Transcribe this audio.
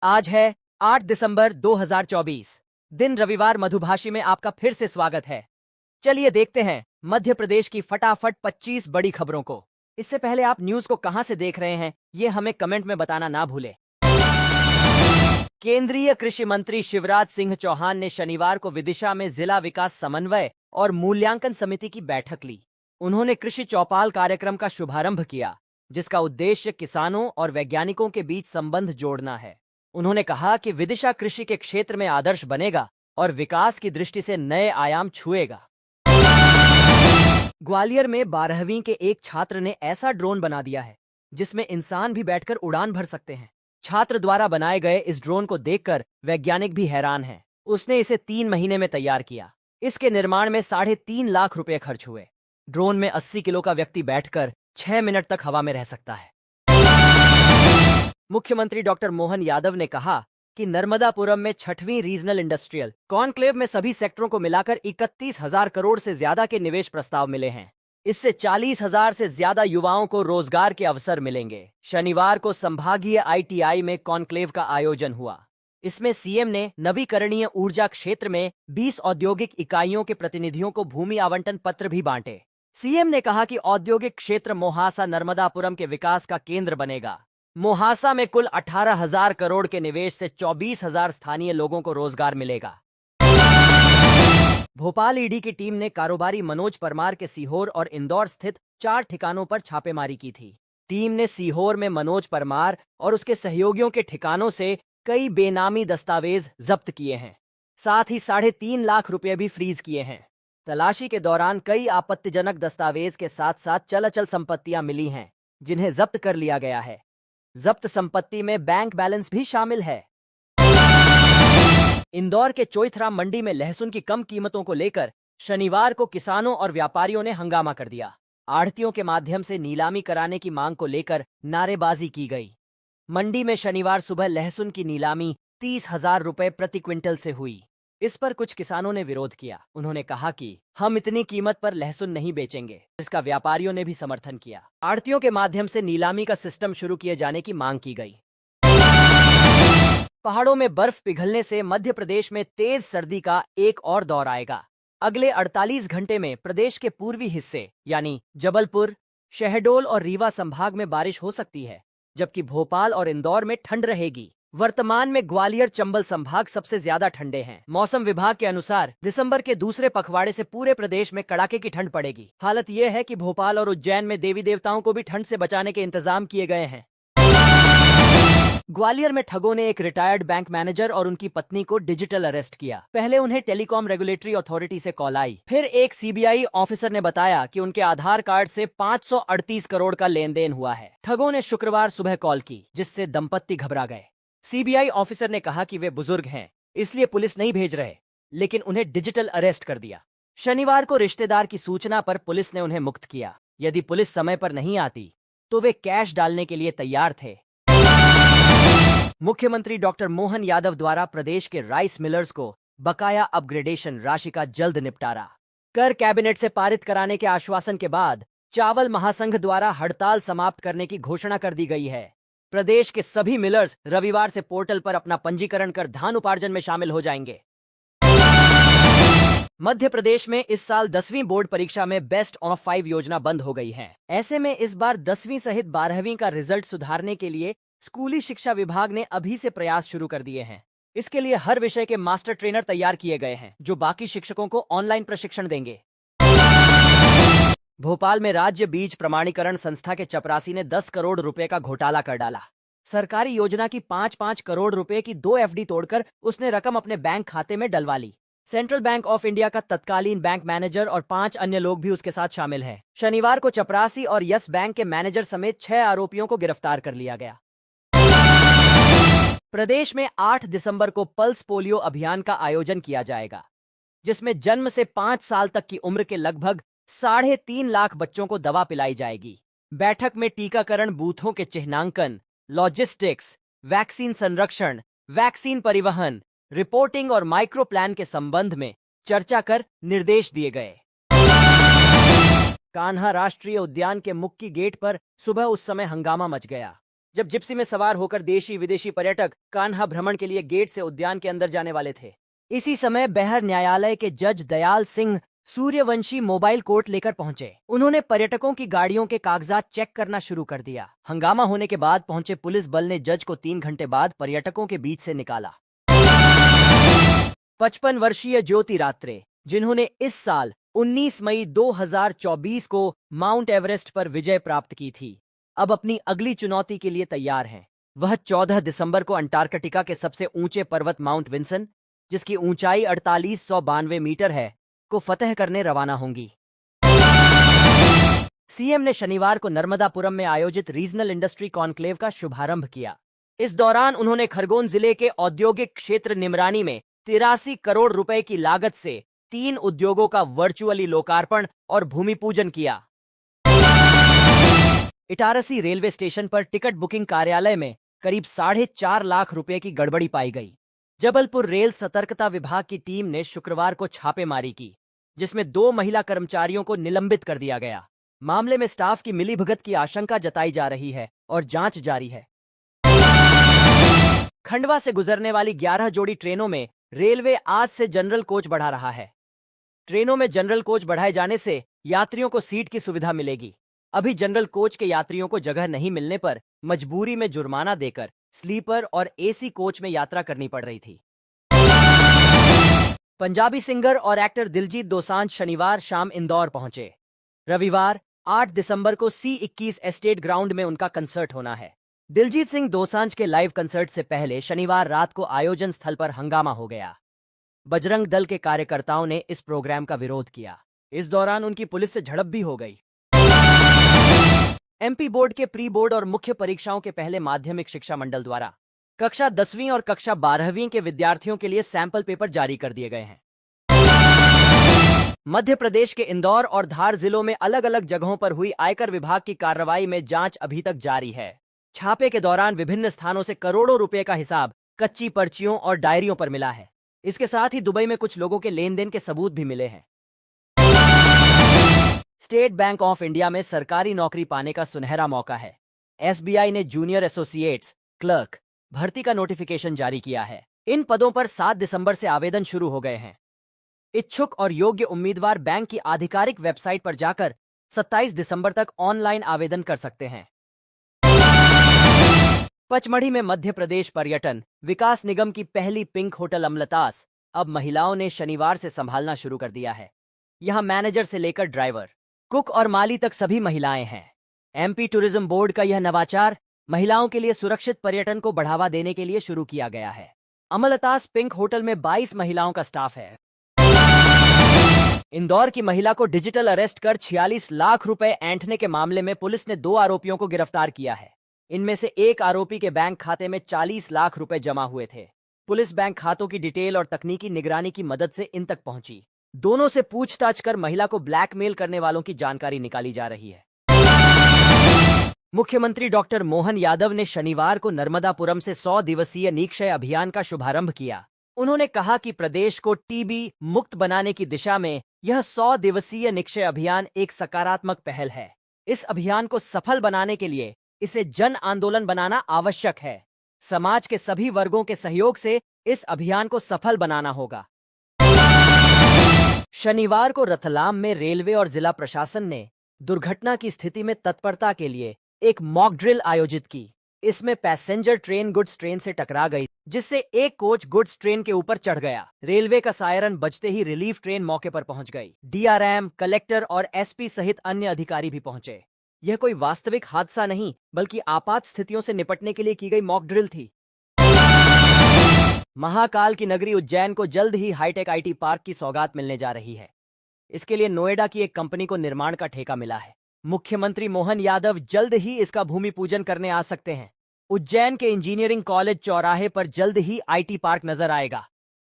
आज है 8 दिसंबर 2024, दिन रविवार। मधुभाषी में आपका फिर से स्वागत है। चलिए देखते हैं मध्य प्रदेश की फटाफट 25 बड़ी खबरों को। इससे पहले आप न्यूज को कहां से देख रहे हैं, ये हमें कमेंट में बताना ना भूलें। केंद्रीय कृषि मंत्री शिवराज सिंह चौहान ने शनिवार को विदिशा में जिला विकास समन्वय और मूल्यांकन समिति की बैठक ली। उन्होंने कृषि चौपाल कार्यक्रम का शुभारंभ किया, जिसका उद्देश्य किसानों और वैज्ञानिकों के बीच संबंध जोड़ना है। उन्होंने कहा कि विदिशा कृषि के क्षेत्र में आदर्श बनेगा और विकास की दृष्टि से नए आयाम छुएगा। ग्वालियर में 12वीं के एक छात्र ने ऐसा ड्रोन बना दिया है जिसमें इंसान भी बैठकर उड़ान भर सकते हैं। छात्र द्वारा बनाए गए इस ड्रोन को देखकर वैज्ञानिक भी हैरान हैं। उसने इसे 3 महीने में तैयार किया। इसके निर्माण में 3.5 लाख रुपए खर्च हुए। ड्रोन में 80 किलो का व्यक्ति बैठकर 6 मिनट तक हवा में रह सकता है। मुख्यमंत्री डॉक्टर मोहन यादव ने कहा कि नर्मदापुरम में 6वीं रीजनल इंडस्ट्रियल कॉन्क्लेव में सभी सेक्टरों को मिलाकर 31,000 करोड़ से ज्यादा के निवेश प्रस्ताव मिले हैं। इससे 40,000 से ज्यादा युवाओं को रोजगार के अवसर मिलेंगे। शनिवार को संभागीय आईटीआई में कॉन्क्लेव का आयोजन हुआ। इसमें सीएम ने नवीकरणीय ऊर्जा क्षेत्र में 20 औद्योगिक इकाइयों के प्रतिनिधियों को भूमि आवंटन पत्र भी बांटे। सीएम ने कहा कि औद्योगिक क्षेत्र मोहासा नर्मदापुरम के विकास का केंद्र बनेगा। मोहासा में कुल 18,000 करोड़ के निवेश से 24,000 स्थानीय लोगों को रोजगार मिलेगा। भोपाल ईडी की टीम ने कारोबारी मनोज परमार के सीहोर और इंदौर स्थित 4 ठिकानों पर छापेमारी की थी। टीम ने सीहोर में मनोज परमार और उसके सहयोगियों के ठिकानों से कई बेनामी दस्तावेज जब्त किए हैं। साथ ही 3.5 लाख रुपए भी फ्रीज किए हैं। तलाशी के दौरान कई आपत्तिजनक दस्तावेज के साथ साथ चल अचल संपत्तियां मिली हैं, जिन्हें जब्त कर लिया गया है। जब्त संपत्ति में बैंक बैलेंस भी शामिल है। इंदौर के चोइथराम मंडी में लहसुन की कम कीमतों को लेकर शनिवार को किसानों और व्यापारियों ने हंगामा कर दिया। आढ़तियों के माध्यम से नीलामी कराने की मांग को लेकर नारेबाजी की गई। मंडी में शनिवार सुबह लहसुन की नीलामी 30,000 रुपए प्रति क्विंटल से हुई। इस पर कुछ किसानों ने विरोध किया। उन्होंने कहा कि हम इतनी कीमत पर लहसुन नहीं बेचेंगे, जिसका व्यापारियों ने भी समर्थन किया। आढ़तियों के माध्यम से नीलामी का सिस्टम शुरू किए जाने की मांग की गई। पहाड़ों में बर्फ पिघलने से मध्य प्रदेश में तेज सर्दी का एक और दौर आएगा। अगले 48 घंटे में प्रदेश के पूर्वी हिस्से यानी जबलपुर, शहडोल और रीवा संभाग में बारिश हो सकती है, जबकि भोपाल और इंदौर में ठंड रहेगी। वर्तमान में ग्वालियर, चंबल संभाग सबसे ज्यादा ठंडे हैं। मौसम विभाग के अनुसार दिसंबर के दूसरे पखवाड़े से पूरे प्रदेश में कड़ाके की ठंड पड़ेगी। हालत यह है कि भोपाल और उज्जैन में देवी देवताओं को भी ठंड से बचाने के इंतजाम किए गए हैं। ग्वालियर में ठगों ने एक रिटायर्ड बैंक मैनेजर और उनकी पत्नी को डिजिटल अरेस्ट किया। पहले उन्हें टेलीकॉम रेगुलेटरी अथॉरिटी से कॉल आई। फिर एक सीबीआई ऑफिसर ने बताया कि उनके आधार कार्ड से 538 करोड़ का लेन देन हुआ है। ठगों ने शुक्रवार सुबह कॉल की, जिससे दंपत्ति घबरा गए। सीबीआई ऑफिसर ने कहा कि वे बुजुर्ग हैं, इसलिए पुलिस नहीं भेज रहे, लेकिन उन्हें डिजिटल अरेस्ट कर दिया। शनिवार को रिश्तेदार की सूचना पर पुलिस ने उन्हें मुक्त किया। यदि पुलिस समय पर नहीं आती तो वे कैश डालने के लिए तैयार थे। मुख्यमंत्री डॉक्टर मोहन यादव द्वारा प्रदेश के राइस मिलर्स को बकाया अपग्रेडेशन राशि का जल्द निपटारा कर कैबिनेट से पारित कराने के आश्वासन के बाद चावल महासंघ द्वारा हड़ताल समाप्त करने की घोषणा कर दी गई है। प्रदेश के सभी मिलर्स रविवार से पोर्टल पर अपना पंजीकरण कर धान उपार्जन में शामिल हो जाएंगे। मध्य प्रदेश में इस साल 10वीं बोर्ड परीक्षा में बेस्ट ऑफ 5 योजना बंद हो गई है। ऐसे में इस बार 10वीं सहित 12वीं का रिजल्ट सुधारने के लिए स्कूली शिक्षा विभाग ने अभी से प्रयास शुरू कर दिए हैं। इसके लिए हर विषय के मास्टर ट्रेनर तैयार किए गए हैं, जो बाकी शिक्षकों को ऑनलाइन प्रशिक्षण देंगे। भोपाल में राज्य बीज प्रमाणीकरण संस्था के चपरासी ने 10 करोड़ रुपए का घोटाला कर डाला। सरकारी योजना की 5-5 करोड़ रुपए की 2 एफडी तोड़कर उसने रकम अपने बैंक खाते में डलवा ली। सेंट्रल बैंक ऑफ इंडिया का तत्कालीन बैंक मैनेजर और 5 अन्य लोग भी उसके साथ शामिल हैं। शनिवार को चपरासी और यस बैंक के मैनेजर समेत 6 आरोपियों को गिरफ्तार कर लिया गया। प्रदेश में 8 दिसंबर को पल्स पोलियो अभियान का आयोजन किया जाएगा, जिसमें जन्म से 5 साल तक की उम्र के लगभग 3.5 लाख बच्चों को दवा पिलाई जाएगी। बैठक में टीकाकरण बूथों के चिह्नांकन, लॉजिस्टिक्स, वैक्सीन संरक्षण, वैक्सीन परिवहन, रिपोर्टिंग और माइक्रो प्लान के संबंध में चर्चा कर निर्देश दिए गए। कान्हा राष्ट्रीय उद्यान के मुक्की गेट पर सुबह उस समय हंगामा मच गया। जब जिप्सी में सवार होकर देशी विदेशी पर्यटक कान्हा भ्रमण के लिए गेट से उद्यान के अंदर जाने वाले थे। इसी समय बेहर न्यायालय के जज दयाल सिंह सूर्यवंशी मोबाइल कोर्ट लेकर पहुंचे। उन्होंने पर्यटकों की गाड़ियों के कागजात चेक करना शुरू कर दिया। हंगामा होने के बाद पहुंचे पुलिस बल ने जज को 3 घंटे बाद पर्यटकों के बीच से निकाला। 55 वर्षीय ज्योति रात्रे, जिन्होंने इस साल 19 मई 2024 को माउंट एवरेस्ट पर विजय प्राप्त की थी, अब अपनी अगली चुनौती के लिए तैयार हैं। वह 14 दिसंबर को अंटार्कटिका के सबसे ऊंचे पर्वत माउंट विंसन, जिसकी ऊंचाई 4892 मीटर है, को फतह करने रवाना होंगी। सीएम ने शनिवार को नर्मदापुरम में आयोजित रीजनल इंडस्ट्री कॉन्क्लेव का शुभारंभ किया। इस दौरान उन्होंने खरगोन जिले के औद्योगिक क्षेत्र निमरानी में 83 करोड़ रुपए की लागत से 3 उद्योगों का वर्चुअली लोकार्पण और भूमि पूजन किया। इटारसी रेलवे स्टेशन पर टिकट बुकिंग कार्यालय में करीब 4.5 लाख रुपए की गड़बड़ी पाई गई। जबलपुर रेल सतर्कता विभाग की टीम ने शुक्रवार को छापेमारी की, जिसमें 2 महिला कर्मचारियों को निलंबित कर दिया गया। मामले में स्टाफ की मिलीभगत की आशंका जताई जा रही है और जांच जारी है। खंडवा से गुजरने वाली 11 जोड़ी ट्रेनों में रेलवे आज से जनरल कोच बढ़ा रहा है। ट्रेनों में जनरल कोच बढ़ाए जाने से यात्रियों को सीट की सुविधा मिलेगी। अभी जनरल कोच के यात्रियों को जगह नहीं मिलने पर मजबूरी में जुर्माना देकर स्लीपर और एसी कोच में यात्रा करनी पड़ रही थी। पंजाबी सिंगर और एक्टर दिलजीत दोसांझ शनिवार शाम इंदौर पहुंचे। रविवार 8 दिसंबर को C21 एस्टेट ग्राउंड में उनका कंसर्ट होना है। दिलजीत सिंह दोसांझ के लाइव कंसर्ट से पहले शनिवार रात को आयोजन स्थल पर हंगामा हो गया। बजरंग दल के कार्यकर्ताओं ने इस प्रोग्राम का विरोध किया। इस दौरान उनकी पुलिस से झड़प भी हो गई। एमपी बोर्ड के प्री बोर्ड और मुख्य परीक्षाओं के पहले माध्यमिक शिक्षा मंडल द्वारा कक्षा 10वीं और कक्षा 12वीं के विद्यार्थियों के लिए सैंपल पेपर जारी कर दिए गए हैं। मध्य प्रदेश के इंदौर और धार जिलों में अलग अलग जगहों पर हुई आयकर विभाग की कार्रवाई में जांच अभी तक जारी है। छापे के दौरान विभिन्न स्थानों से करोड़ों रुपए का हिसाब कच्ची पर्चियों और डायरियों पर मिला है। इसके साथ ही दुबई में कुछ लोगों के लेन देन के सबूत भी मिले हैं। स्टेट बैंक ऑफ इंडिया में सरकारी नौकरी पाने का सुनहरा मौका है। एसबीआई ने जूनियर एसोसिएट्स क्लर्क भर्ती का नोटिफिकेशन जारी किया है। इन पदों पर 7 दिसंबर से आवेदन शुरू हो गए हैं। इच्छुक और योग्य उम्मीदवार बैंक की आधिकारिक वेबसाइट पर जाकर 27 दिसंबर तक ऑनलाइन आवेदन कर सकते हैं। पचमढ़ी में मध्य प्रदेश पर्यटन विकास निगम की पहली पिंक होटल अमलतास अब महिलाओं ने शनिवार से संभालना शुरू कर दिया है। यहां मैनेजर से लेकर ड्राइवर, कुक और माली तक सभी महिलाएं हैं। एमपी टूरिज्म बोर्ड का यह नवाचार महिलाओं के लिए सुरक्षित पर्यटन को बढ़ावा देने के लिए शुरू किया गया है। अमलतास पिंक होटल में 22 महिलाओं का स्टाफ है। इंदौर की महिला को डिजिटल अरेस्ट कर 46 लाख रुपए ऐंठने के मामले में पुलिस ने 2 आरोपियों को गिरफ्तार किया है। इनमें से एक आरोपी के बैंक खाते में 40 लाख रुपए जमा हुए थे। पुलिस बैंक खातों की डिटेल और तकनीकी निगरानी की मदद से इन तक पहुंची। दोनों से पूछताछ कर महिला को ब्लैकमेल करने वालों की जानकारी निकाली जा रही है। मुख्यमंत्री डॉक्टर मोहन यादव ने शनिवार को नर्मदापुरम से 100 दिवसीय निक्षय अभियान का शुभारंभ किया। उन्होंने कहा कि प्रदेश को टीबी मुक्त बनाने की दिशा में यह 100 दिवसीय निक्षय अभियान एक सकारात्मक पहल है। इस अभियान को सफल बनाने के लिए इसे जन आंदोलन बनाना आवश्यक है। समाज के सभी वर्गों के सहयोग से इस अभियान को सफल बनाना होगा। शनिवार को रतलाम में रेलवे और जिला प्रशासन ने दुर्घटना की स्थिति में तत्परता के लिए एक मॉक ड्रिल आयोजित की। इसमें पैसेंजर ट्रेन गुड्स ट्रेन से टकरा गई, जिससे एक कोच गुड्स ट्रेन के ऊपर चढ़ गया। रेलवे का सायरन बजते ही रिलीफ ट्रेन मौके पर पहुंच गई। डीआरएम, कलेक्टर और एसपी सहित अन्य अधिकारी भी पहुंचे। यह कोई वास्तविक हादसा नहीं, बल्कि आपात स्थितियों से निपटने के लिए की गई मॉक ड्रिल थी। महाकाल की नगरी उज्जैन को जल्द ही हाईटेक आईटी पार्क की सौगात मिलने जा रही है। इसके लिए नोएडा की एक कंपनी को निर्माण का ठेका मिला है। मुख्यमंत्री मोहन यादव जल्द ही इसका भूमि पूजन करने आ सकते हैं। उज्जैन के इंजीनियरिंग कॉलेज चौराहे पर जल्द ही आईटी पार्क नजर आएगा।